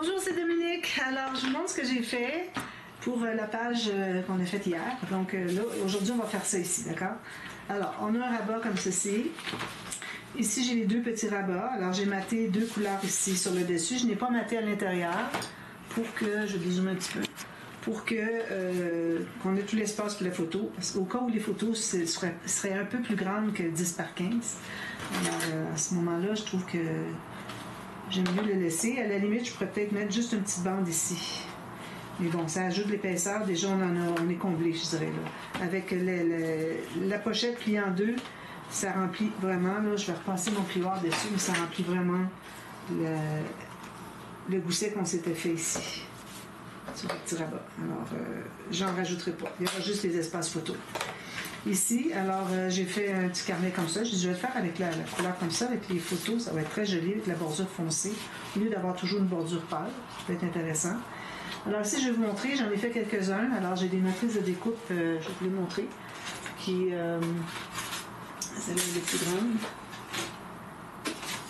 Bonjour, c'est Dominique. Alors, je vous montre ce que j'ai fait pour la page qu'on a faite hier. Donc là, aujourd'hui, on va faire ça ici, d'accord? Alors, on a un rabat comme ceci. Ici, j'ai les deux petits rabats. Alors, j'ai matté deux couleurs ici sur le dessus. Je n'ai pas matté à l'intérieur pour que, je dézoome un petit peu, pour que qu'on ait tout l'espace pour la photo. Parce qu'au cas où les photos seraient un peu plus grandes que 10 par 15. Alors, à ce moment-là, je trouve que j'aime mieux le laisser. À la limite, je pourrais peut-être mettre juste une petite bande ici. Mais bon, ça ajoute l'épaisseur. Déjà, on est comblé, je dirais. Là. Avec la pochette pliée en deux, ça remplit vraiment. Là, je vais repasser mon plioir dessus, mais ça remplit vraiment le gousset qu'on s'était fait ici. Sur le petit rabat. Alors, j'en rajouterai pas. Il y aura juste les espaces photos. Ici, alors j'ai fait un petit carnet comme ça. Je vais le faire avec la couleur comme ça, avec les photos. Ça va être très joli avec la bordure foncée, au lieu d'avoir toujours une bordure pâle. Ça peut être intéressant. Alors ici, je vais vous montrer. J'en ai fait quelques-uns. Alors j'ai des matrices de découpe, je vais vous les montrer. Qui, celle-là est la plus grande.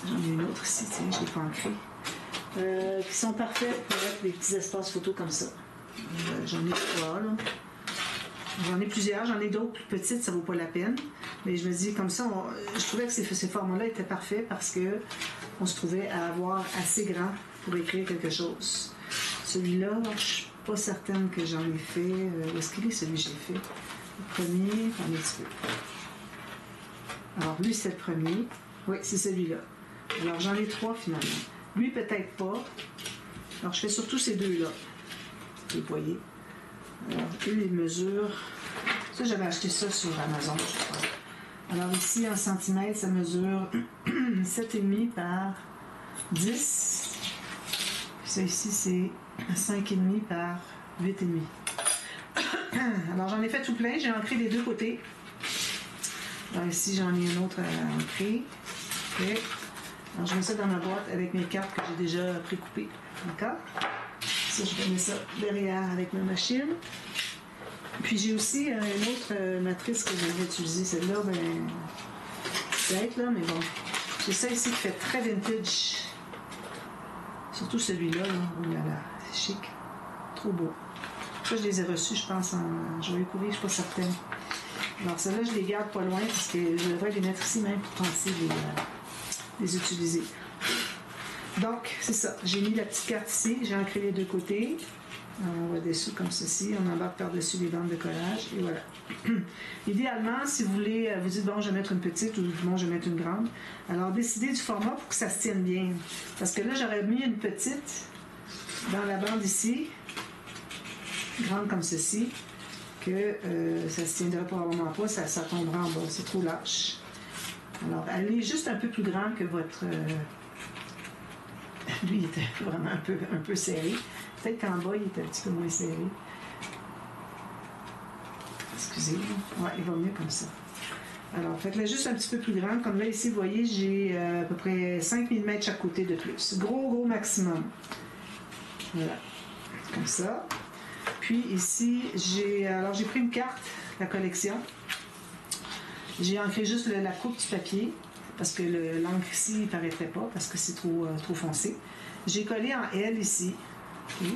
J'en ai une autre ici, tiens, je l'ai pas ancrée. Qui sont parfaites pour mettre des petits espaces photos comme ça. J'en ai trois, là. J'en ai plusieurs, j'en ai d'autres plus petites, ça vaut pas la peine. Mais je me dis, comme ça, je trouvais que ces formats-là étaient parfaits parce que on se trouvait à avoir assez grand pour écrire quelque chose. Celui-là, je suis pas certaine que j'en ai fait. Où est-ce qu'il est, celui que j'ai fait? Le premier, un petit peu. Alors, lui, c'est le premier. Oui, c'est celui-là. Alors, j'en ai trois, finalement. Lui, peut-être pas. Alors, je fais surtout ces deux-là. Vous voyez. Alors, les mesures. Ça, j'avais acheté ça sur Amazon, je crois. Alors, ici, en centimètres, ça mesure 7,5 par 10. Puis ça, ici, c'est 5,5 par 8,5. Alors, j'en ai fait tout plein. J'ai ancré les deux côtés. Alors, ici, j'en ai un autre à ancrer. Okay. Alors, je mets ça dans ma boîte avec mes cartes que j'ai déjà précoupées. D'accord? Ça, je vais mettre ça derrière avec ma machine. Puis j'ai aussi une autre matrice que j'avais utilisée. Celle-là, ben, c'est bête, là, mais bon. J'ai ça ici qui fait très vintage. Surtout celui-là, là. Oh là là, c'est chic. Trop beau. Ça, je les ai reçus, je pense, en joyeux courrier, je ne suis pas certaine. Alors, celles-là, je les garde pas loin parce que je devrais les mettre ici même pour penser les utiliser. Donc, c'est ça. J'ai mis la petite carte ici. J'ai ancré les deux côtés. On va dessous comme ceci. On embarque par-dessus les bandes de collage. Et voilà. Idéalement, si vous voulez, vous dites, bon, je vais mettre une petite ou bon, je vais mettre une grande. Alors, décidez du format pour que ça se tienne bien. Parce que là, j'aurais mis une petite dans la bande ici. Grande comme ceci. Que ça se tiendra probablement pas. Ça tombera en bas. C'est trop lâche. Alors, elle est juste un peu plus grande que votre... Lui, il était vraiment un peu serré. Peut-être qu'en bas, il était un petit peu moins serré. Excusez-moi. Ouais, il va mieux comme ça. Alors, faites-le juste un petit peu plus grande. Comme là, ici, vous voyez, j'ai à peu près 5 mm chaque côté de plus. Gros maximum. Voilà. Comme ça. Puis ici, j'ai pris une carte, la collection. J'ai ancré juste la coupe du papier. Parce que l'encre ici ne paraîtrait pas, parce que c'est trop foncé. J'ai collé en L ici. Okay.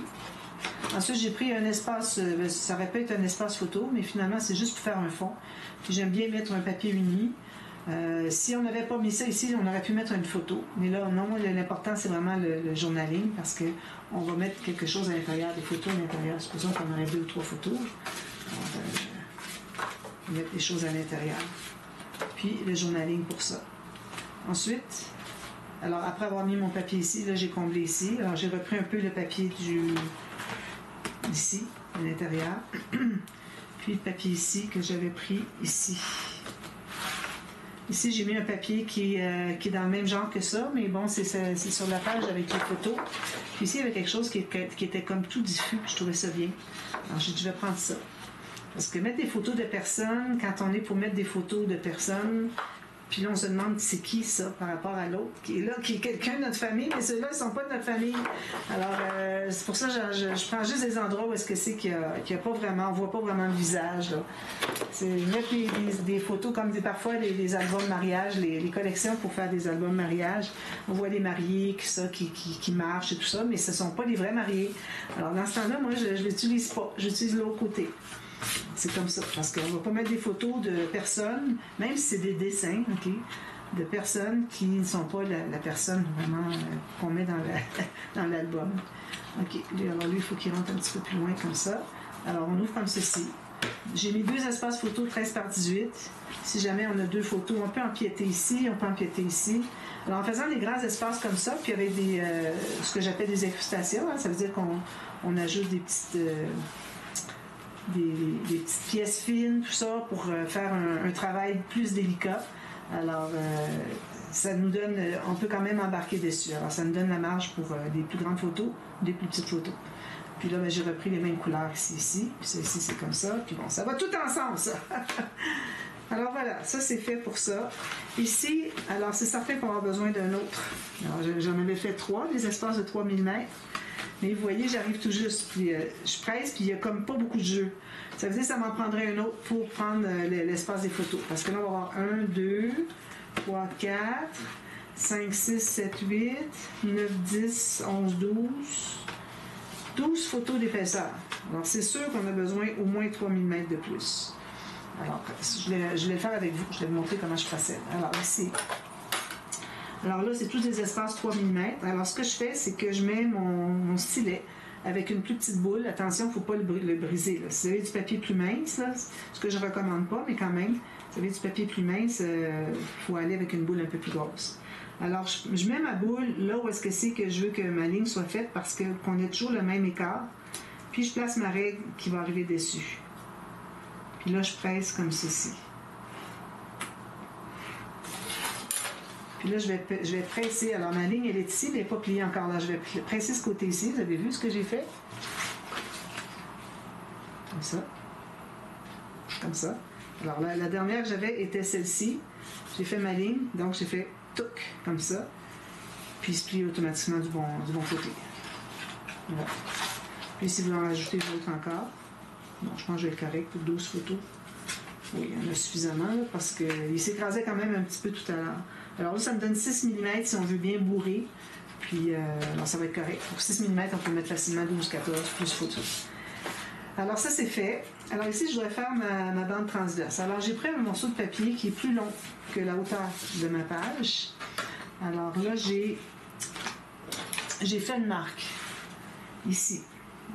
Ensuite, j'ai pris un espace, ça aurait pu être un espace photo, mais finalement, c'est juste pour faire un fond. Puis j'aime bien mettre un papier uni. Si on n'avait pas mis ça ici, on aurait pu mettre une photo. Mais là, non, l'important, c'est vraiment le journaling, parce qu'on va mettre quelque chose à l'intérieur, des photos à l'intérieur. Supposons qu'on aurait 2 ou 3 photos. On va mettre des choses à l'intérieur. Puis le journaling pour ça. Ensuite, alors après avoir mis mon papier ici, là j'ai comblé ici. Alors j'ai repris un peu le papier d'ici, à l'intérieur. Puis le papier ici que j'avais pris ici. Ici j'ai mis un papier qui est dans le même genre que ça, mais bon, c'est sur la page avec les photos. Puis ici il y avait quelque chose qui était comme tout diffus, je trouvais ça bien. Alors j'ai dit je vais prendre ça. Parce que mettre des photos de personnes, quand on est pour mettre des photos de personnes, Puis là, on se demande c'est qui ça par rapport à l'autre qui est là, qui est quelqu'un de notre famille, mais ceux-là, ils ne sont pas de notre famille. Alors, c'est pour ça que je prends juste des endroits où est-ce que c'est qu'il y a pas vraiment, on voit pas vraiment le visage. Là. C'est mettre des photos comme parfois des albums de mariage, les collections pour faire des albums de mariage. On voit des mariés qui marchent et tout ça, mais ce ne sont pas des vrais mariés. Alors, dans ce temps-là, moi, je ne l'utilise pas. J'utilise l'autre côté. C'est comme ça, parce qu'on ne va pas mettre des photos de personnes, même si c'est des dessins, OK, de personnes qui ne sont pas la personne vraiment qu'on met dans l'album. OK, alors lui, il faut qu'il rentre un petit peu plus loin comme ça. Alors, on ouvre comme ceci. J'ai mis 2 espaces photos 13 par 18. Si jamais on a 2 photos, on peut empiéter ici, on peut empiéter ici. Alors, en faisant des grands espaces comme ça, puis avec ce que j'appelle des incrustations, hein, ça veut dire qu'on ajoute des petites... des petites pièces fines, tout ça, pour faire un travail plus délicat. Alors, ça nous donne... On peut quand même embarquer dessus. Alors, ça nous donne la marge pour des plus grandes photos, des plus petites photos. Puis là, j'ai repris les mêmes couleurs ici. Puis ça, ici, c'est comme ça. Puis bon, ça va tout ensemble, ça! Alors voilà, ça, c'est fait pour ça. Ici, alors, c'est certain qu'on va avoir besoin d'un autre. Alors, j'en avais fait 3, des espaces de 3 mm. Mais vous voyez, j'arrive tout juste, puis je presse, puis il n'y a comme pas beaucoup de jeu. Ça veut dire que ça m'en prendrait un autre pour prendre l'espace des photos. Parce que là, on va avoir 1, 2, 3, 4, 5, 6, 7, 8, 9, 10, 11, 12 photos d'épaisseur. Alors, c'est sûr qu'on a besoin au moins 3 mm de plus. Alors, je vais le faire avec vous. Je vais vous montrer comment je procède. Alors, ici... Alors là, c'est tous des espaces 3 mm. Alors, ce que je fais, c'est que je mets mon stylet avec une plus petite boule. Attention, il ne faut pas le briser. Là. Si vous avez du papier plus mince, là, ce que je ne recommande pas, mais quand même, si vous avez du papier plus mince, il faut aller avec une boule un peu plus grosse. Alors, je mets ma boule là où est-ce que c'est que je veux que ma ligne soit faite parce qu'on ait toujours le même écart. Puis, je place ma règle qui va arriver dessus. Puis là, je presse comme ceci. Puis là, je vais presser. Alors, ma ligne, elle est ici, elle n'est pas pliée encore. Là, je vais presser ce côté-ci. Vous avez vu ce que j'ai fait? Comme ça. Comme ça. Alors, la dernière que j'avais était celle-ci. J'ai fait ma ligne. Donc, j'ai fait touc, comme ça. Puis, il se plie automatiquement du bon côté. Voilà. Puis, si vous en rajoutez d'autres encore, bon, je pense que je vais être correct pour 12 photos. Oui, il y en a suffisamment, là, parce qu'il s'écrasait quand même un petit peu tout à l'heure. Alors là, ça me donne 6 mm si on veut bien bourrer. Puis, alors ça va être correct. Pour 6 mm, on peut mettre facilement 12, 14, plus photos. Alors ça, c'est fait. Alors ici, je dois faire ma bande transverse. Alors, j'ai pris un morceau de papier qui est plus long que la hauteur de ma page. Alors là, j'ai fait une marque ici.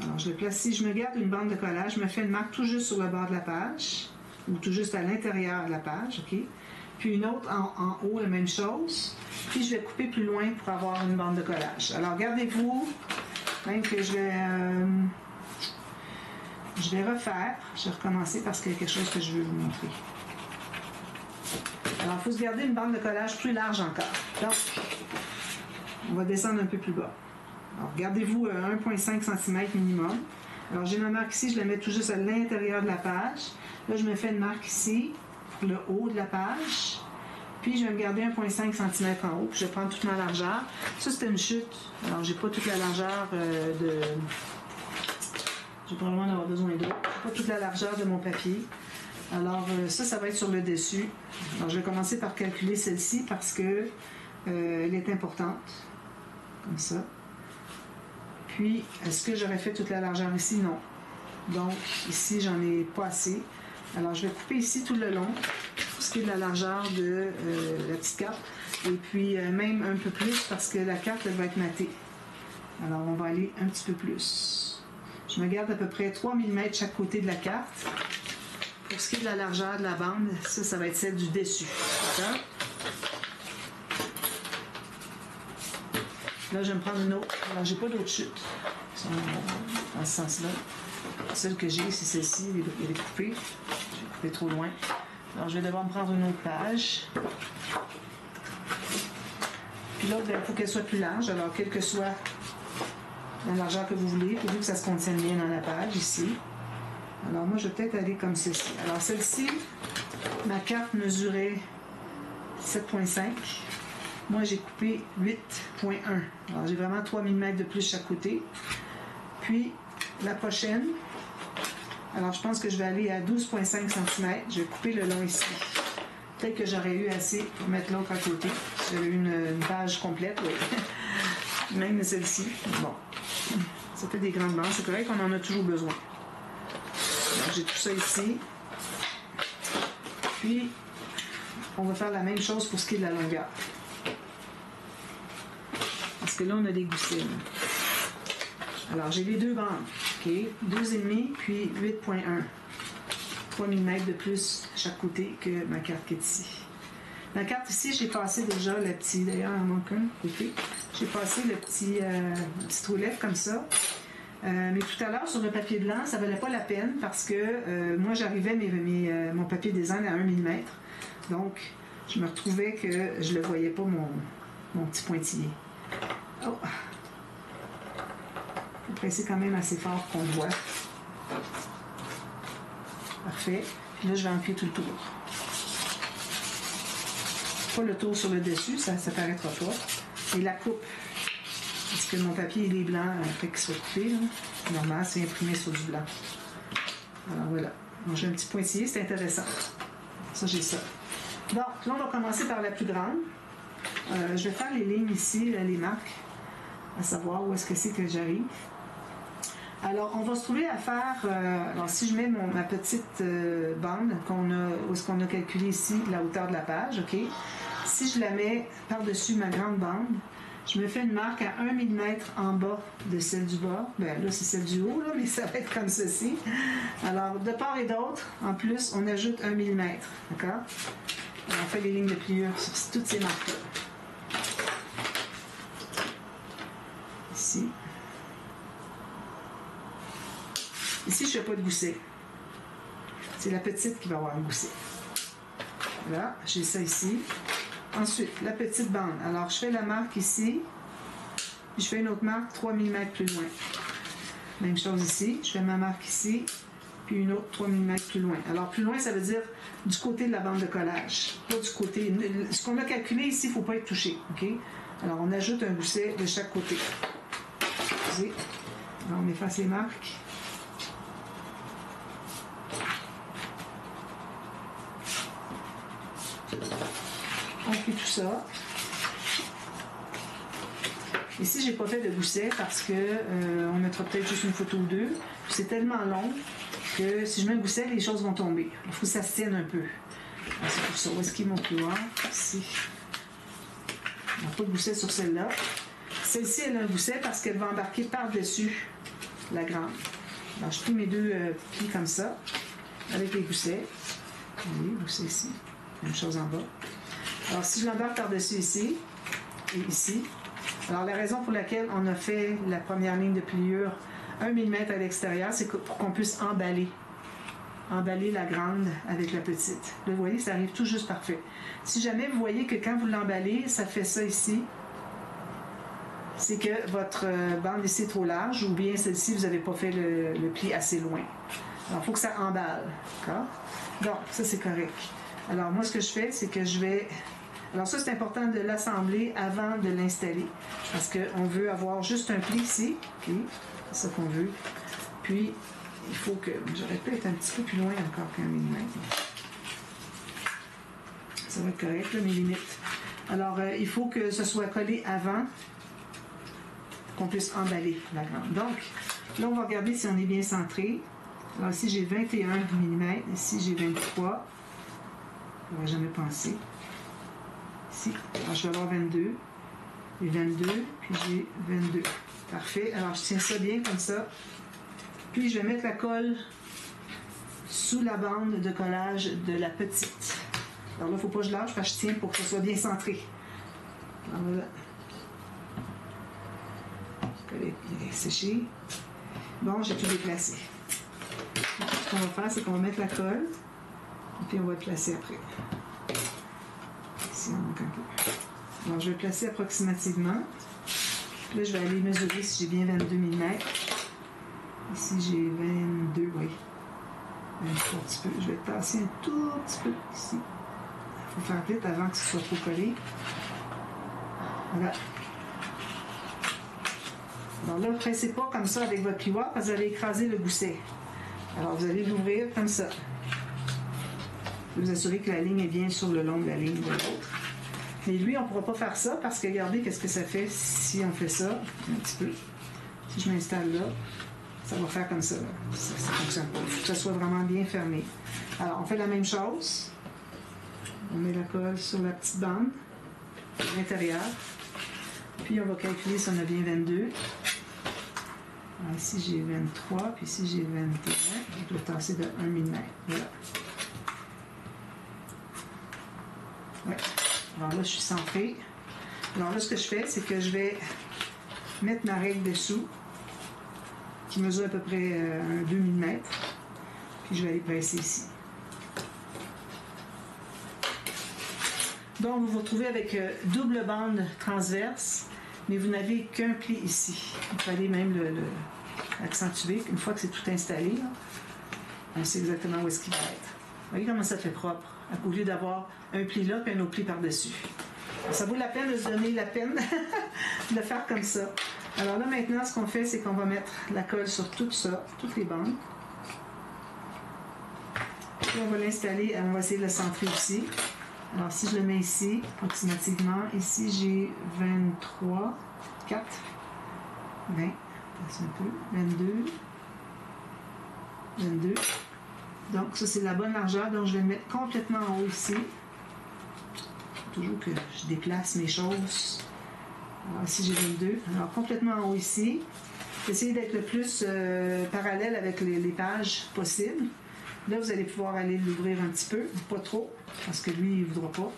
Alors, je le place ici. Je me garde une bande de collage. Je me fais une marque tout juste sur le bord de la page ou tout juste à l'intérieur de la page, OK? Puis une autre en haut, la même chose. Puis je vais couper plus loin pour avoir une bande de collage. Alors, gardez-vous, même que je vais refaire. Je vais recommencer parce qu'il y a quelque chose que je veux vous montrer. Alors, il faut se garder une bande de collage plus large encore. Donc, on va descendre un peu plus bas. Alors, gardez-vous 1,5 cm minimum. Alors, j'ai ma marque ici, je la mets tout juste à l'intérieur de la page. Là, je me fais une marque ici, pour le haut de la page. Puis, je vais me garder 1,5 cm en haut. Puis, je vais prendre toute ma largeur. Ça, c'était une chute. Alors, j'ai pas toute la largeur de... J'ai probablement en avoir besoin d'autres. J'ai pas toute la largeur de mon papier. Alors, ça va être sur le dessus. Alors, je vais commencer par calculer celle-ci parce que elle est importante. Comme ça. Puis, est-ce que j'aurais fait toute la largeur ici? Non. Donc, ici, j'en ai pas assez. Alors, je vais couper ici tout le long, pour ce qui est de la largeur de la petite carte. Et puis, même un peu plus, parce que la carte, elle va être matée. Alors, on va aller un petit peu plus. Je me garde à peu près 3 mm chaque côté de la carte. Pour ce qui est de la largeur de la bande, ça va être celle du dessus. D'accord? Là, je vais me prendre une autre. Alors, j'ai pas d'autres chutes. Dans ce sens-là. Celle que j'ai, c'est celle-ci. Elle est coupée. J'ai coupé trop loin. Alors, je vais devoir me prendre une autre page. Puis l'autre, il faut qu'elle soit plus large. Alors, quelle que soit la largeur que vous voulez, pourvu que ça se contienne bien dans la page, ici. Alors, moi, je vais peut-être aller comme ceci. Alors, celle-ci, ma carte mesurait 7,5. Moi, j'ai coupé 8,1. Alors, j'ai vraiment 3 mm de plus chaque côté. Puis, la prochaine, alors je pense que je vais aller à 12,5 cm. Je vais couper le long ici. Peut-être que j'aurais eu assez pour mettre l'autre à côté. J'avais eu une page complète, oui. Même celle-ci. Bon. Ça fait des grandes bandes. C'est correct qu'on en a toujours besoin. Donc, j'ai tout ça ici. Puis, on va faire la même chose pour ce qui est de la longueur. Parce que là, on a des goussets. Alors, j'ai les deux bandes. OK? 12,5 puis 8,1. 3 mm de plus à chaque côté que ma carte qui est ici. La carte ici, j'ai passé déjà le petit, d'ailleurs, à mon côté. J'ai passé le petit roulette comme ça. Mais tout à l'heure, sur le papier blanc, ça ne valait pas la peine parce que moi, j'arrivais mon papier design à 1 mm. Donc, je me retrouvais que je ne le voyais pas, mon petit pointillé. Oh! Il faut presser quand même assez fort qu'on le voit. Parfait. Puis là, je vais enfiler tout le tour. Pas le tour sur le dessus, ça ne paraîtra pas. Et la coupe. Parce que mon papier, il est blanc, après qu'il soit coupé. Là. Normal, c'est imprimé sur du blanc. Alors voilà. Donc, j'ai un petit pointillé, c'est intéressant. Ça, j'ai ça. Donc, là, on va commencer par la plus grande. Je vais faire les lignes ici, là, les marques, à savoir où est-ce que c'est que j'arrive. Alors, on va se trouver à faire... alors, si je mets ma petite bande où est-ce qu'on a calculé ici la hauteur de la page, OK? Si je la mets par-dessus ma grande bande, je me fais une marque à 1 mm en bas de celle du bas. Bien, là, c'est celle du haut, là, mais ça va être comme ceci. Alors, de part et d'autre, en plus, on ajoute 1 mm. D'accord? Alors, on fait les lignes de pliure sur toutes ces marques-là. Ici. Ici, je ne fais pas de gousset. C'est la petite qui va avoir un gousset. Voilà, j'ai ça ici. Ensuite, la petite bande. Alors, je fais la marque ici. Puis je fais une autre marque 3 mm plus loin. Même chose ici. Je fais ma marque ici. Puis une autre 3 mm plus loin. Alors, plus loin, ça veut dire du côté de la bande de collage. Pas du côté... Ce qu'on a calculé ici, il ne faut pas être touché. OK? Alors, on ajoute un gousset de chaque côté. Excusez. Alors, on efface les marques. On fait tout ça. Ici, j'ai pas fait de gousset parce que on mettra peut-être juste une photo ou deux. C'est tellement long que si je mets un gousset, les choses vont tomber. Il faut que ça se tienne un peu. Alors, c'est pour ça. Où est-ce qu'il est mon couloir? Ici. On n'a pas de gousset sur celle-là. Celle-ci, elle a un gousset parce qu'elle va embarquer par-dessus la grande. Alors, je plie mes deux plis comme ça, avec les goussets. Oui, gousset ici. Même chose en bas. Alors, si je l'embarque par-dessus ici, et ici, alors la raison pour laquelle on a fait la première ligne de pliure 1 mm à l'extérieur, c'est pour qu'on puisse emballer la grande avec la petite. Là, vous voyez, ça arrive tout juste parfait. Si jamais vous voyez que quand vous l'emballez, ça fait ça ici, c'est que votre bande ici est trop large, ou bien celle-ci, vous n'avez pas fait le pli assez loin. Alors, il faut que ça emballe. D'accord? Donc, ça, c'est correct. Alors, moi, ce que je fais, c'est que je vais... Alors ça, c'est important de l'assembler avant de l'installer. Parce qu'on veut avoir juste un pli ici. OK? C'est ça qu'on veut. Puis, il faut que... J'aurais pu être un petit peu plus loin encore qu'un millimètre. Ça va être correct, là, mes limites. Alors, il faut que ce soit collé avant pour qu'on puisse emballer la grande. Donc, là, on va regarder si on est bien centré. Alors ici, j'ai 21 mm. Ici, j'ai 23. Je n'aurais jamais pensé. Ici, alors je vais avoir 22. J'ai 22, puis j'ai 22. Parfait. Alors, je tiens ça bien comme ça. Puis, je vais mettre la colle sous la bande de collage de la petite. Alors là, il ne faut pas que je lâche, parce que je tiens pour que ce soit bien centré. Alors voilà. Coller bien séché. Bon, j'ai tout déplacé. Ce qu'on va faire, c'est qu'on va mettre la colle, et puis on va le placer après. Ici, on manque un peu. Alors, je vais le placer approximativement. Puis là, je vais aller mesurer si j'ai bien 22 mm. Ici, j'ai 22, oui. Un petit peu. Je vais tasser un tout petit peu ici. Il faut faire vite avant que ce soit trop collé. Voilà. Alors là, ne pressez pas comme ça avec votre plioir parce que vous allez écraser le gousset. Alors vous allez l'ouvrir comme ça. Vous assurez que la ligne est bien sur le long de la ligne de l'autre. Mais lui, on ne pourra pas faire ça parce que regardez qu'est-ce que ça fait si on fait ça un petit peu. Si je m'installe là, ça va faire comme ça. Ça ne fonctionne pas. Il faut que ça soit vraiment bien fermé. Alors, on fait la même chose. On met la colle sur la petite bande à l'intérieur. Puis, on va calculer si on a bien 22. Alors, ici, j'ai 23. Puis ici, j'ai 21. Je dois tasser de 1 mm. Voilà. Ouais. Alors là, je suis centrée. Alors là, ce que je fais, c'est que je vais mettre ma règle dessous, qui mesure à peu près 2 mm. Puis je vais aller presser ici. Donc, vous vous retrouvez avec double bande transverse, mais vous n'avez qu'un pli ici. Vous fallait même l'accentuer. Une fois que c'est tout installé, là, on sait exactement où est-ce qu'il va être. Vous voyez comment ça fait propre, au lieu d'avoir un pli là et un autre pli par-dessus. Ça vaut la peine de se donner la peine de le faire comme ça. Alors là, maintenant, ce qu'on fait, c'est qu'on va mettre la colle sur tout ça, toutes les bandes. Puis on va l'installer, on va essayer de le centrer aussi. Alors si je le mets ici, approximativement, ici j'ai 23, 4, 20, passe un peu, 22, 22. Donc ça c'est la bonne largeur, donc je vais le mettre complètement en haut ici. Toujours que je déplace mes choses. Alors ici j'ai 22, alors complètement en haut ici. Essayez d'être le plus parallèle avec les pages possible. Là, vous allez pouvoir aller l'ouvrir un petit peu, pas trop, parce que lui, il ne voudra pas.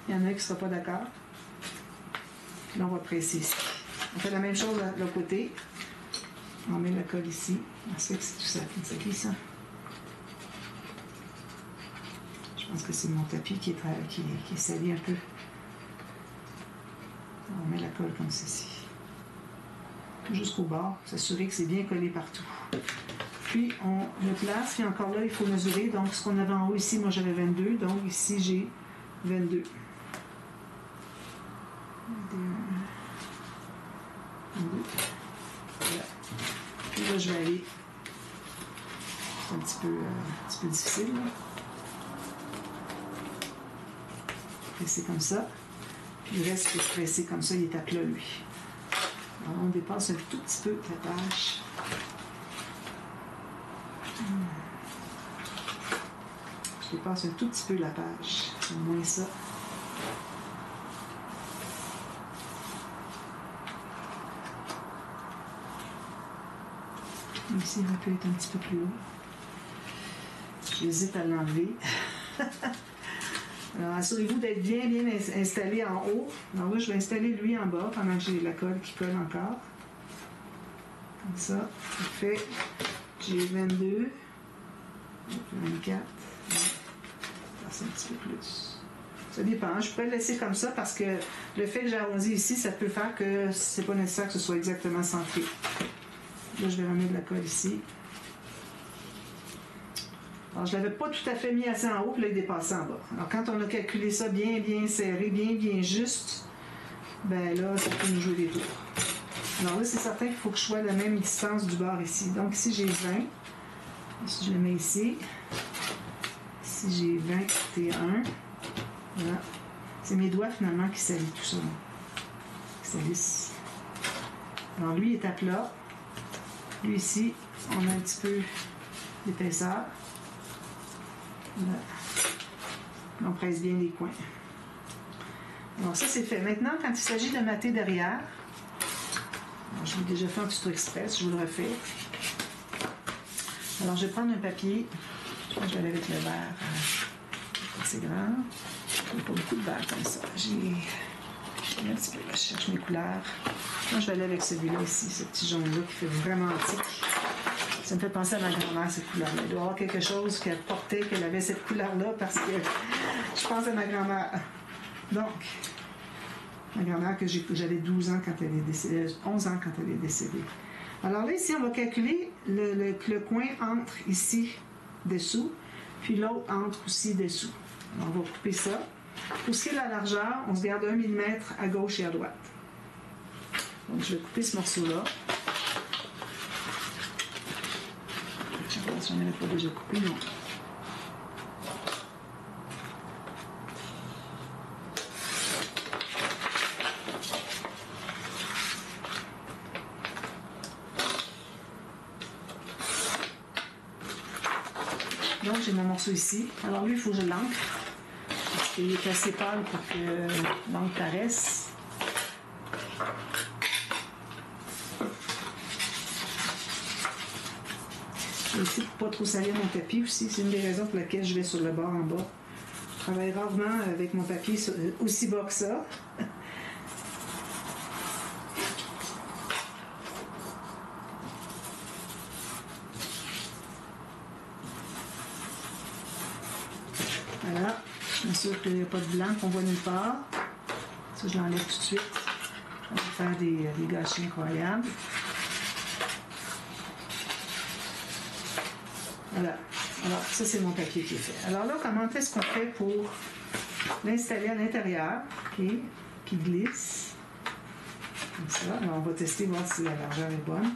Il y en a qui ne sera pas d'accord. Puis là, on va presser ici. On fait la même chose de l'autre côté. On met la colle ici. On sait que c'est tout ça. C'est qui ça? Je pense que c'est mon tapis qui est sali un peu. On met la colle comme ceci. Jusqu'au bord, s'assurer que c'est bien collé partout. Puis on le place, puis encore là, il faut mesurer. Donc ce qu'on avait en haut ici, moi j'avais 22, donc ici j'ai 22. 22. Voilà. Puis là, je vais aller. C'est un petit peu difficile. Là. Presser comme ça. Puis le reste, est pressé comme ça, il est à plat lui. Alors on dépasse un tout petit peu la page. Je dépasse un tout petit peu la page. C'est moins ça. Ici, il aurait pu être un petit peu plus haut. J'hésite à l'enlever. Alors, assurez-vous d'être bien installé en haut. Alors là, je vais installer lui en bas pendant que j'ai la colle qui colle encore. Comme ça. Ça fait, j'ai 22, 24. C'est un petit peu plus. Ça dépend. Je pourrais le laisser comme ça parce que le fait que j'ai arrondi ici, ça peut faire que c'est pas nécessaire que ce soit exactement centré. Là, je vais remettre de la colle ici. Alors, je ne l'avais pas tout à fait mis assez en haut, puis là, il dépassait en bas. Alors, quand on a calculé ça bien serré, bien juste, ben là, ça peut nous jouer des tours. Alors là, c'est certain qu'il faut que je sois à la même distance du bord ici. Donc, ici, j'ai 20. Ici, je le mets ici. Ici, j'ai 21. Voilà. C'est mes doigts, finalement, qui salissent tout ça. Qui salissent. Alors, lui, il est à plat. Lui, ici, on a un petit peu d'épaisseur. Voilà. On presse bien les coins. Alors, ça, c'est fait. Maintenant, quand il s'agit de mater derrière, alors, je l'ai déjà fait en tuto express, je vous le refais. Alors, je vais prendre un papier. Je vais aller avec le verre assez grand. Il n'y a pas beaucoup de verre comme ça. J'ai un petit peu, je cherche mes couleurs. Moi, je vais aller avec celui-là ici, ce petit jaune-là qui fait vraiment antique. Ça me fait penser à ma grand-mère, cette couleur-là. Il doit y avoir quelque chose qu'elle portait, qu'elle avait cette couleur-là, parce que je pense à ma grand-mère. Donc, ma grand-mère que j'avais 12 ans quand elle est décédée, 11 ans quand elle est décédée. Alors là, ici, on va calculer le coin entre ici, dessous, puis l'autre entre aussi dessous. On va couper ça. Pour ce qui est de la largeur, on se garde 1 mm à gauche et à droite. Donc, je vais couper ce morceau-là. Je ne sais pas si on n'avait pas déjà coupé, non. Donc, j'ai mon morceau ici. Alors, lui, il faut que je l'ancre. Parce qu'il est assez pâle pour que l'encre paraisse. Ici, pour ne pas trop salir mon tapis aussi. C'est une des raisons pour laquelle je vais sur le bord en bas. Je travaille rarement avec mon papier aussi bas que ça. Voilà. Je m'assure qu'il n'y a pas de blanc qu'on voit nulle part. Ça, je l'enlève tout de suite. On va faire des gâchis incroyables. Voilà. Alors, ça, c'est mon papier qui est fait. Alors là, comment est-ce qu'on fait pour l'installer à l'intérieur, okay, qui glisse? Comme ça. Alors, on va tester, voir si la largeur est bonne.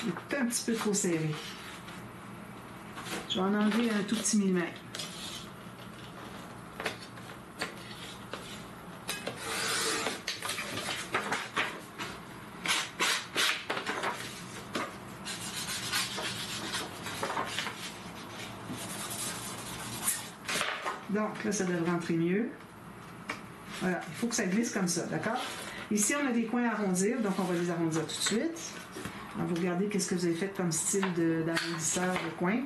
Il est un petit peu trop serré. Je vais en enlever un tout petit millimètre. Donc là, ça devrait rentrer mieux. Voilà, il faut que ça glisse comme ça, d'accord? Ici, on a des coins à arrondir, donc on va les arrondir tout de suite. Alors, vous regardez qu'est-ce que vous avez fait comme style d'arrondisseur de coin.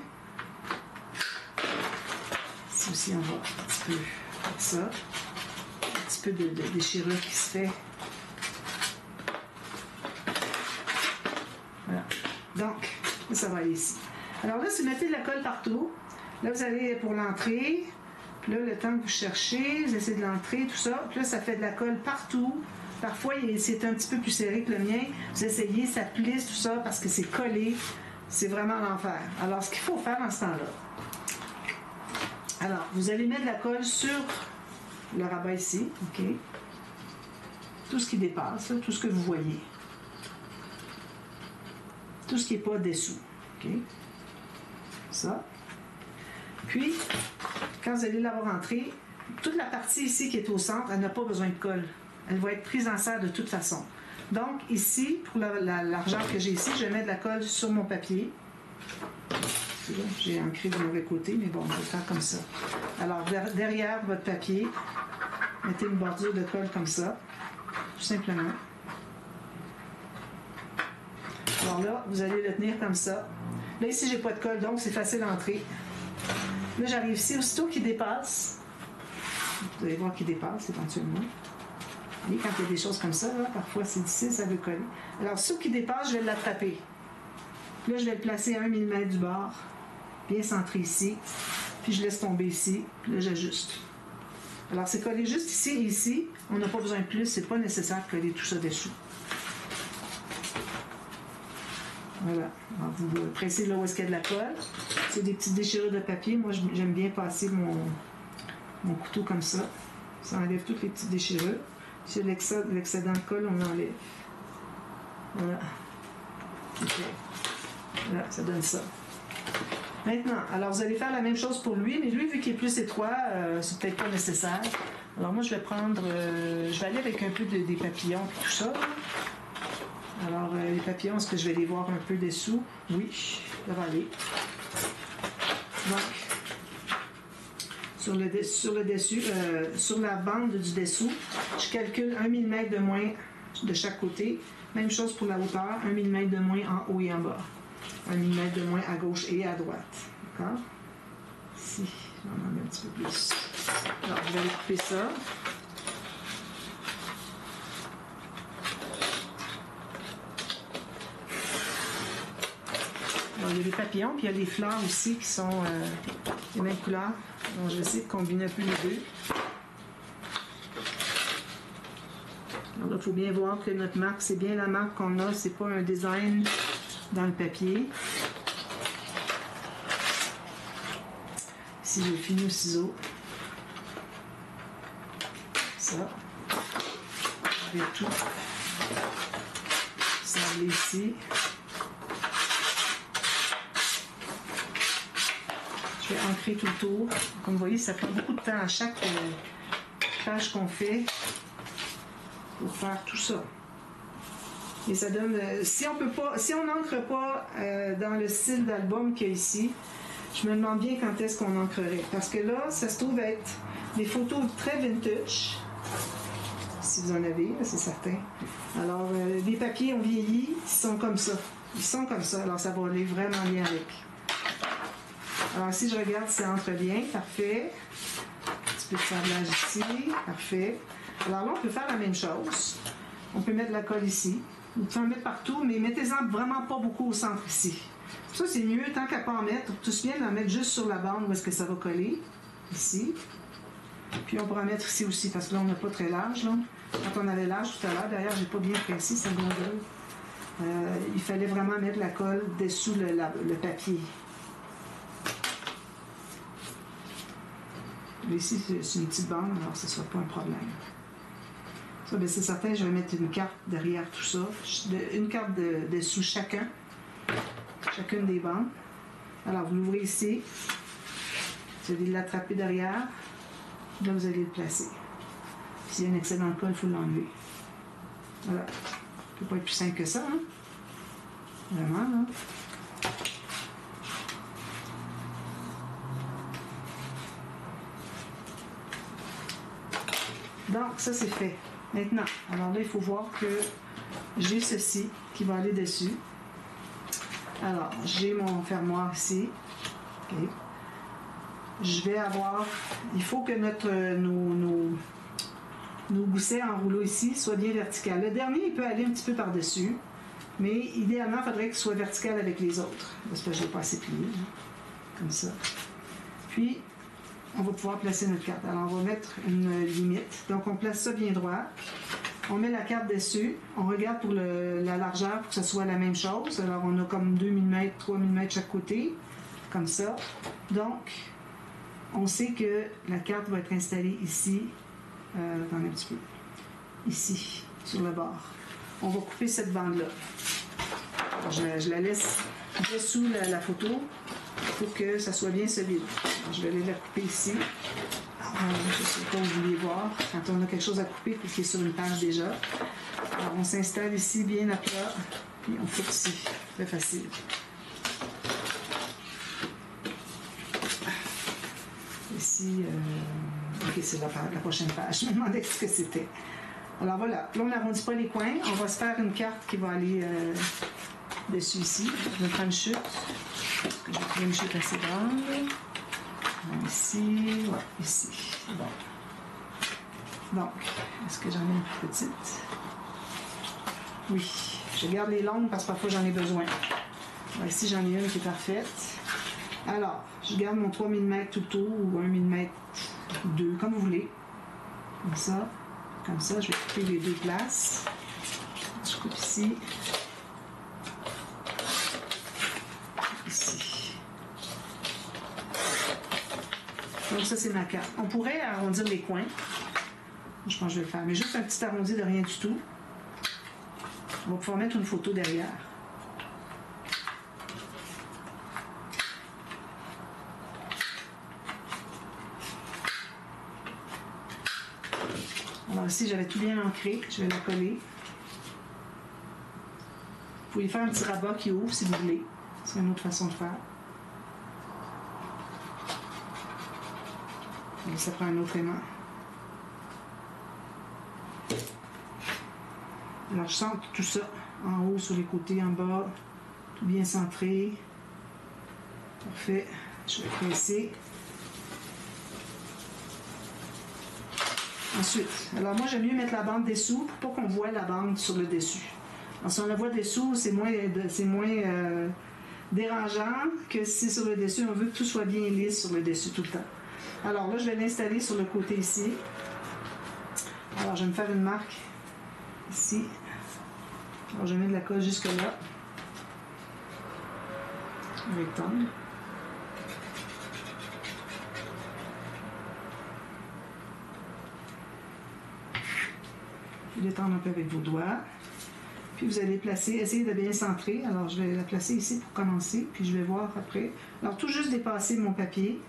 Ici aussi, on va un petit peu faire ça. Un petit peu de déchirure qui se fait. Voilà. Donc, ça va aller ici. Alors là, si vous mettez de la colle partout, là, vous allez pour l'entrée. Puis là, le temps que vous cherchez, vous essayez de l'entrer, tout ça. Puis là, ça fait de la colle partout. Parfois, c'est un petit peu plus serré que le mien. Vous essayez, ça plisse, tout ça, parce que c'est collé. C'est vraiment l'enfer. Alors, ce qu'il faut faire dans ce temps-là. Alors, vous allez mettre de la colle sur le rabat ici. OK? Tout ce qui dépasse, là, tout ce que vous voyez. Tout ce qui n'est pas dessous. OK? Ça. Puis, quand vous allez l'avoir entrée, toute la partie ici qui est au centre, elle n'a pas besoin de colle. Elle va être prise en serre de toute façon. Donc, ici, pour la largeur que j'ai ici, je vais mettre de la colle sur mon papier. J'ai ancré du mauvais côté, mais bon, je vais faire comme ça. Alors, derrière votre papier, mettez une bordure de colle comme ça, tout simplement. Alors là, vous allez le tenir comme ça. Là, ici, j'ai pas de colle, donc c'est facile à entrer. Là, j'arrive ici, aussitôt qu'il dépasse, vous allez voir qu'il dépasse éventuellement. Et quand il y a des choses comme ça, là, parfois c'est difficile, ça veut coller. Alors, aussitôt qu'il dépasse, je vais l'attraper. Là, je vais le placer à 1 mm du bord, bien centré ici, puis je laisse tomber ici, puis là, j'ajuste. Alors, c'est collé juste ici et ici. On n'a pas besoin de plus, c'est pas nécessaire de coller tout ça dessus. Voilà. Alors, vous pressez là où est-ce qu'il y a de la colle. C'est des petites déchirures de papier. Moi, j'aime bien passer mon couteau comme ça. Ça enlève toutes les petites déchirures. Si l'excédent de colle, on l'enlève. Voilà. Okay. Voilà, ça donne ça. Maintenant, alors vous allez faire la même chose pour lui, mais lui, vu qu'il est plus étroit, c'est peut-être pas nécessaire. Alors moi, je vais prendre... je vais aller avec un peu des papillons et tout ça. Alors, les papillons, est-ce que je vais les voir un peu dessous? Oui, ça va aller. Donc, sur la bande du dessous, je calcule 1 mm de moins de chaque côté. Même chose pour la hauteur, 1 mm de moins en haut et en bas. 1 mm de moins à gauche et à droite. D'accord? Ici, j'en mets un petit peu plus. Alors, je vais aller couper ça. Alors, il y a des papillons, puis il y a des fleurs aussi qui sont les mêmes couleurs. Donc, je vais essayer de combiner un peu les deux. Alors là, il faut bien voir que notre marque, c'est bien la marque qu'on a, c'est pas un design dans le papier. Ici, j'ai fini au ciseau. ça. Je vais tout sabler ici. Je vais ancrer tout le tour. Comme vous voyez, ça prend beaucoup de temps à chaque page qu'on fait pour faire tout ça. Et ça donne... si on n'ancre pas dans le style d'album qu'il y a ici, je me demande bien quand est-ce qu'on ancrerait. Parce que là, ça se trouve être des photos très vintage. Si vous en avez, c'est certain. Alors, les papiers ont vieilli, ils sont comme ça. Ils sont comme ça, alors ça va aller vraiment bien avec. Alors, si je regarde, ça entre bien, parfait. Un petit peu de sablage ici, parfait. Alors là, on peut faire la même chose. On peut mettre la colle ici. Vous pouvez en mettre partout, mais mettez-en vraiment pas beaucoup au centre ici. Ça, c'est mieux, tant qu'à pas en mettre, tout se bien d'en mettre juste sur la bande où est-ce que ça va coller, ici. Puis on pourra en mettre ici aussi, parce que là, on n'a pas très large, là. Quand on avait large tout à l'heure, d'ailleurs, j'ai pas bien précis, c'est il fallait vraiment mettre la colle dessous le papier. Mais ici, c'est une petite bande, alors ce ne sera pas un problème. Ça, bien, c'est certain, je vais mettre une carte derrière tout ça. Une carte dessous chacune des bandes. Alors, vous l'ouvrez ici. Vous allez l'attraper derrière. Là, vous allez le placer. S'il y a un excès dans le col, il faut l'enlever. Voilà. Ça ne peut pas être plus simple que ça, hein? Vraiment, là. Donc, ça, c'est fait. Maintenant, alors là, il faut voir que j'ai ceci qui va aller dessus. Alors, j'ai mon fermoir ici. OK. Je vais avoir... Il faut que nos goussets en rouleau ici soient bien verticales. Le dernier, il peut aller un petit peu par-dessus, mais idéalement, il faudrait qu'il soit vertical avec les autres. Parce que je ne l'ai pas assez plié. Hein, comme ça. Puis, on va pouvoir placer notre carte. Alors, on va mettre une limite. Donc, on place ça bien droit. On met la carte dessus. On regarde pour la largeur pour que ce soit la même chose. Alors, on a comme 2 mm, 3 mm chaque côté. Comme ça. Donc, on sait que la carte va être installée ici. Attendez un petit peu. Ici, sur le bord. On va couper cette bande-là. Je la laisse dessous la photo pour que ça soit bien solide. Alors, je vais aller la couper ici. Je ne sais pas où vous voulez voir. Quand on a quelque chose à couper, puis qui est sur une page déjà. Alors, on s'installe ici bien à plat, puis on coupe ici. Très facile. Ici, ok, c'est la prochaine page. Je me demandais ce que c'était. Alors voilà, là on n'arrondit pas les coins. On va se faire une carte qui va aller dessus ici. Je vais prendre une chute. Je vais prendre une chute assez grande. Ici, ouais, ici. Bon. Donc, est-ce que j'en ai une plus petite? Oui. Je garde les longues parce que parfois j'en ai besoin. Alors, ici, j'en ai une qui est parfaite. Alors, je garde mon 3 mm tout autour ou 1 mm 2, comme vous voulez. Comme ça. Comme ça, je vais couper les deux places. Je coupe ici. Ici. Donc ça, c'est ma carte. On pourrait arrondir les coins. Je pense que je vais le faire. Mais juste un petit arrondi de rien du tout. On va pouvoir mettre une photo derrière. Alors ici, j'avais tout bien ancré. Je vais la coller. Vous pouvez faire un petit rabat qui ouvre si vous voulez. C'est une autre façon de faire. Et ça prend un autre aimant. Alors je centre tout ça. En haut, sur les côtés, en bas. Tout bien centré. Parfait. Je vais presser. Ensuite, alors moi j'aime mieux mettre la bande dessous pour pas qu'on voit la bande sur le dessus. Alors si on la voit dessous, c'est moins dérangeant que si sur le dessus, on veut que tout soit bien lisse sur le dessus tout le temps. Alors là, je vais l'installer sur le côté ici. Alors je vais me faire une marque ici. Alors je mets de la colle jusque là. Un rectangle. puis détendre un peu avec vos doigts. Puis vous allez placer, essayer de bien centrer. Alors je vais la placer ici pour commencer, puis je vais voir après. Alors tout juste dépasser mon papier,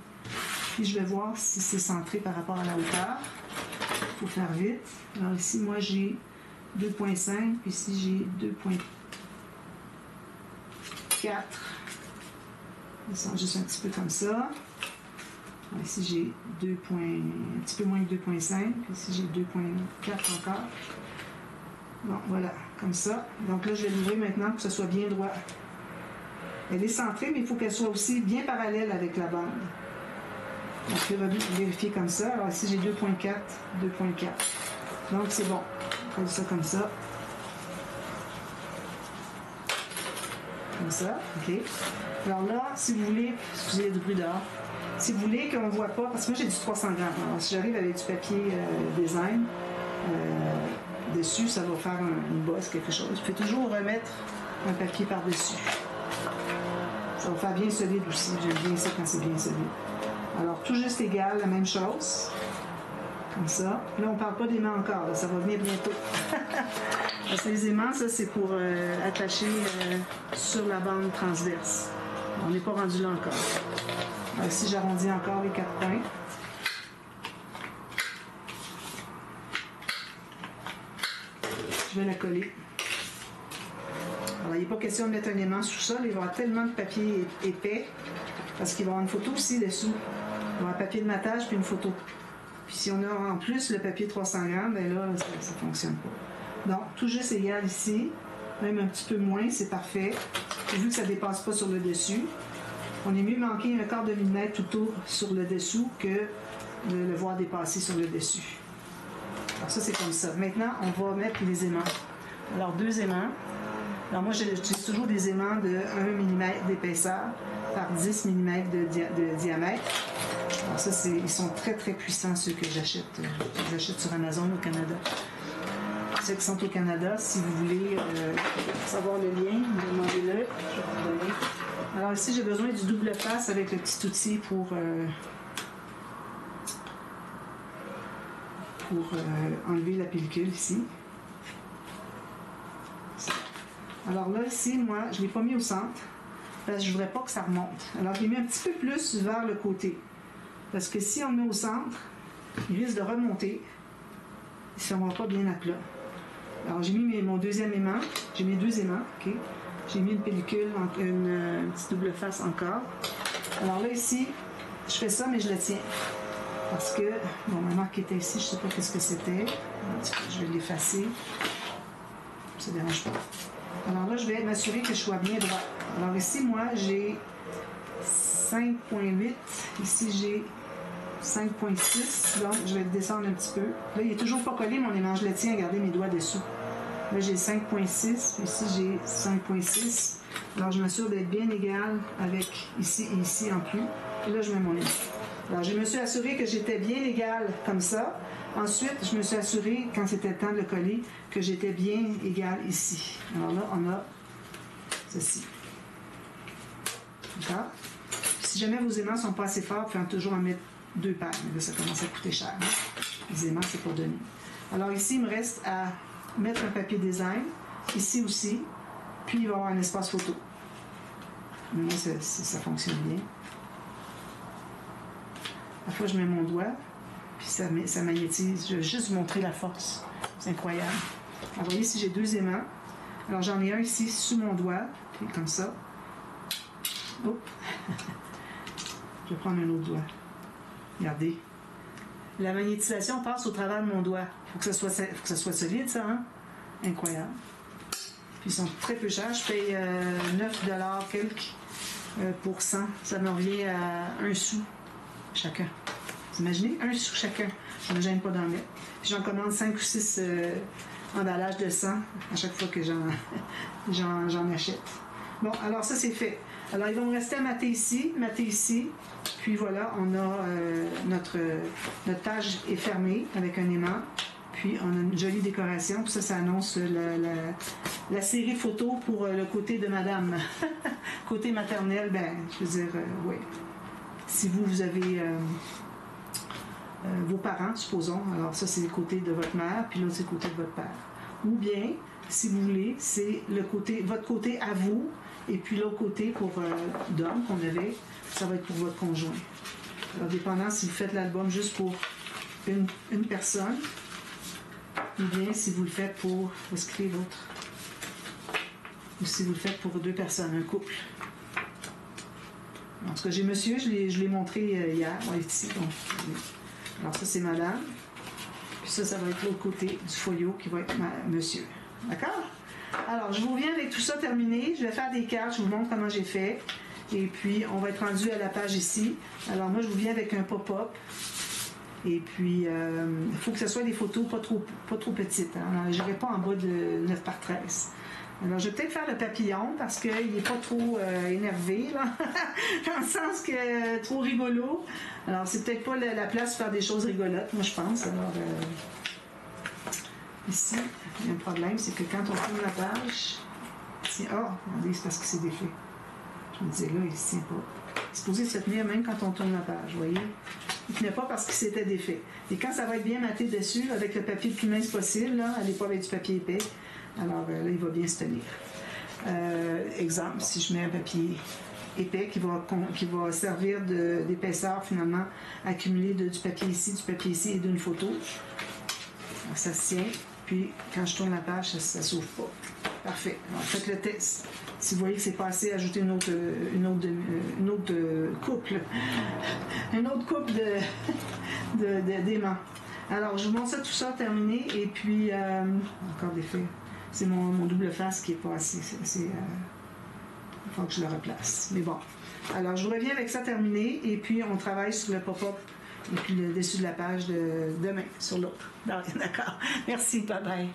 puis je vais voir si c'est centré par rapport à la hauteur. Il faut faire vite. Alors ici, moi j'ai 2.5, puis ici j'ai 2.4. Descend juste un petit peu comme ça. Alors ici j'ai un petit peu moins que 2.5, puis ici j'ai 2.4 encore. Bon, voilà, comme ça. Donc là, je vais l'ouvrir maintenant pour que ce soit bien droit. Elle est centrée, mais il faut qu'elle soit aussi bien parallèle avec la bande. Donc, je vais vérifier comme ça. Alors ici, j'ai 2.4, 2.4. Donc, c'est bon. On colle ça comme ça. Comme ça, OK. Alors là, si vous voulez, excusez le bruit dehors, si vous voulez qu'on ne voit pas, parce que moi, j'ai du 300 grammes. Alors, si j'arrive avec du papier design, dessus, ça va faire une bosse, quelque chose. Vous pouvez toujours remettre un papier par-dessus. Ça va faire bien solide aussi. J'aime bien ça quand c'est bien solide. Alors, tout juste égal, la même chose. Comme ça. Là, on ne parle pas d'aimants encore. Là. Ça va venir bientôt. Parce que les aimants, ça, c'est pour attacher sur la bande transverse. On n'est pas rendu là encore. Alors, ici, j'arrondis encore les 4 points. Je vais la coller. Alors, il n'est pas question de mettre un aimant sous ça. Il va y avoir tellement de papier épais parce qu'il va y avoir une photo aussi dessous. Il va y avoir un papier de matage puis une photo. Puis si on a en plus le papier 300 grammes, bien là, ça ne fonctionne pas. Donc, tout juste égal ici. Même un petit peu moins, c'est parfait. Vu que ça ne dépasse pas sur le dessus, on est mieux manquer un quart de millimètre tout autour sur le dessous que de le voir dépasser sur le dessus. Alors ça, c'est comme ça. Maintenant, on va mettre les aimants. Alors, 2 aimants. Alors moi, j'utilise toujours des aimants de 1 mm d'épaisseur par 10 mm de diamètre. Alors ça, ils sont très, très puissants, ceux que j'achète. J'achète sur Amazon au Canada. Ceux qui sont au Canada, si vous voulez savoir le lien, demandez-le. Je vais vous donner. Alors ici, j'ai besoin du double face avec le petit outil pour enlever la pellicule ici. Alors là, ici, moi, je ne l'ai pas mis au centre parce que je ne voudrais pas que ça remonte. Alors, je l'ai mis un petit peu plus vers le côté. Parce que si on le met au centre, il risque de remonter. Il ne se fermera pas bien à plat. Alors, j'ai mis mon deuxième aimant. J'ai mis 2 aimants. Okay. J'ai mis une pellicule, une petite double face encore. Alors là, ici, je fais ça, mais je le tiens. Parce que, bon, ma marque était ici, je ne sais pas qu'est-ce que c'était. Je vais l'effacer. Ça ne dérange pas. Alors là, je vais m'assurer que je sois bien droit. Alors ici, moi, j'ai 5.8. Ici, j'ai 5.6. Donc, je vais le descendre un petit peu. Là, il n'est toujours pas collé, mon aimant. Je le tiens, regardez mes doigts dessous. Là, j'ai 5.6. Ici, j'ai 5.6. Alors, je m'assure d'être bien égal avec ici et ici en plus. Et là, je mets mon aimant. Alors, je me suis assurée que j'étais bien égal comme ça. Ensuite, je me suis assurée, quand c'était le temps de le coller, que j'étais bien égal ici. Alors là, on a ceci. D'accord? Si jamais vos aimants ne sont pas assez forts, vous pouvez toujours en mettre 2 paires. Mais là, ça commence à coûter cher. Hein? Les aimants, c'est pas donné. Alors ici, il me reste à mettre un papier design. Ici aussi. Puis, il va y avoir un espace photo. Moi, ça fonctionne bien. La fois, je mets mon doigt. Puis ça magnétise. Je vais juste vous montrer la force. C'est incroyable. Alors, vous voyez, ici, j'ai 2 aimants. Alors, j'en ai un ici sous mon doigt. Puis comme ça. Oh. Je vais prendre un autre doigt. Regardez. La magnétisation passe au travers de mon doigt. Il faut que ça soit solide, ça, hein? Incroyable. Puis, ils sont très peu chers. Je paye 9$ quelques pour 100. Ça me revient à 1 sou chacun. Vous imaginez? 1 sou chacun. Je ne me gêne pas d'en mettre. Puis j'en commande 5 ou 6 emballages de 100 à chaque fois que j'en achète. Bon, alors ça, c'est fait. Alors, il va me rester à mater ici. Puis voilà, on a notre page est fermée avec un aimant. Puis on a une jolie décoration. Puis ça annonce la série photo pour le côté de madame. Côté maternel, ben, je veux dire, oui. Si vous avez vos parents, supposons, alors ça c'est le côté de votre mère, puis l'autre c'est le côté de votre père. Ou bien, si vous voulez, c'est votre côté à vous, et puis l'autre côté pour d'homme qu'on avait, ça va être pour votre conjoint. Alors, dépendant si vous faites l'album juste pour une personne, ou bien si vous le faites pour... Où est-ce qu'il est l'autre? Ou si vous le faites pour 2 personnes, un couple. En tout cas, j'ai monsieur, je l'ai montré hier, ici. Donc, alors ça, c'est madame. Puis ça va être l'autre côté du folio qui va être monsieur. D'accord? Alors, je vous reviens avec tout ça terminé. Je vais faire des cartes, je vous montre comment j'ai fait. Et puis, on va être rendu à la page ici. Alors, moi, je vous viens avec un pop-up. Et puis, il faut que ce soit des photos pas trop petites. Hein. Je n'irai pas en bas de 9 par 13. Alors, je vais peut-être faire le papillon parce qu'il n'est pas trop énervé, là. Dans le sens que trop rigolo. Alors, c'est peut-être pas la place de faire des choses rigolotes, moi, je pense. Alors, ici, il y a un problème, c'est que quand on tourne la page, regardez, c'est parce que c'est défait. Je me disais, là, il ne se tient pas. C'est supposé se tenir même quand on tourne la page, vous voyez? Il ne tenait pas parce que c'était défait. Et quand ça va être bien maté dessus, avec le papier le plus mince possible, là, allez pas avec du papier épais, alors là, il va bien se tenir. Exemple, si je mets un papier épais qui va servir d'épaisseur, finalement, accumulé du papier ici et d'une photo. Alors, ça se tient. Puis, quand je tourne la page, ça ne s'ouvre pas. Parfait. Alors, faites le test. Si vous voyez que c'est pas assez, ajoutez une autre couple. Une autre couple d'aimants. Alors, je vous montre ça, tout ça terminé. Et puis, encore des faits. C'est mon double face qui n'est pas assez. Il faut que je le replace. Mais bon. Alors, je vous reviens avec ça terminé. Et puis, on travaille sur le pop-up. Et puis, le dessus de la page de demain, sur l'autre. D'accord. Merci. Bye bye.